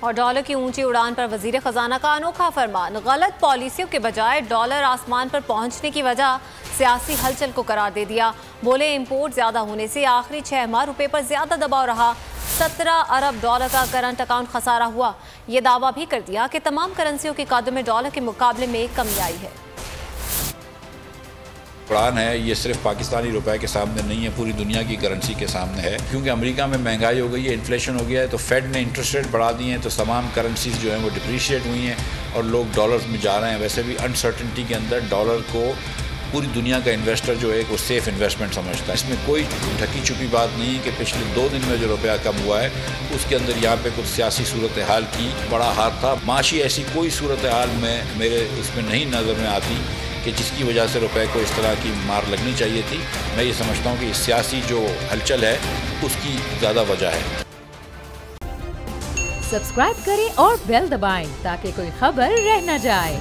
और डॉलर की ऊंची उड़ान पर वजीर खजाना का अनोखा फरमान। गलत पॉलिसियों के बजाय डॉलर आसमान पर पहुंचने की वजह सियासी हलचल को करार दे दिया। बोले इंपोर्ट ज्यादा होने से आखिरी 6 माह रुपए पर ज्यादा दबाव रहा। 17 अरब डॉलर का करंट अकाउंट खसारा हुआ। ये दावा भी कर दिया कि तमाम करेंसियों की कदर में डॉलर के मुकाबले में कमी आई है। उड़ान है ये सिर्फ पाकिस्तानी रुपए के सामने नहीं है, पूरी दुनिया की करेंसी के सामने है। क्योंकि अमेरिका में महंगाई हो गई है, इन्फ्लेशन हो गया है, तो फेड ने इंटरेस्ट रेट बढ़ा दिए हैं, तो तमाम करेंसीज जो हैं वो डिप्रिशिएट हुई हैं और लोग डॉलर्स में जा रहे हैं। वैसे भी अनसर्टेनिटी के अंदर डॉलर को पूरी दुनिया का इन्वेस्टर जो है वो सेफ इन्वेस्टमेंट समझता है। इसमें कोई ढकी छुपी बात नहीं है कि पिछले 2 दिन में जो रुपया कम हुआ है उसके अंदर यहाँ पे कुछ सियासी सूरत हाल की बड़ा हाथ था। माशी ऐसी कोई सूरत हाल में मेरे उसमें नहीं नज़र में आती कि जिसकी वजह से रुपए को इस तरह की मार लगनी चाहिए थी। मैं ये समझता हूँ कि सियासी जो हलचल है उसकी ज़्यादा वजह है। सब्सक्राइब करें और बेल दबाएं ताकि कोई खबर रह न जाए।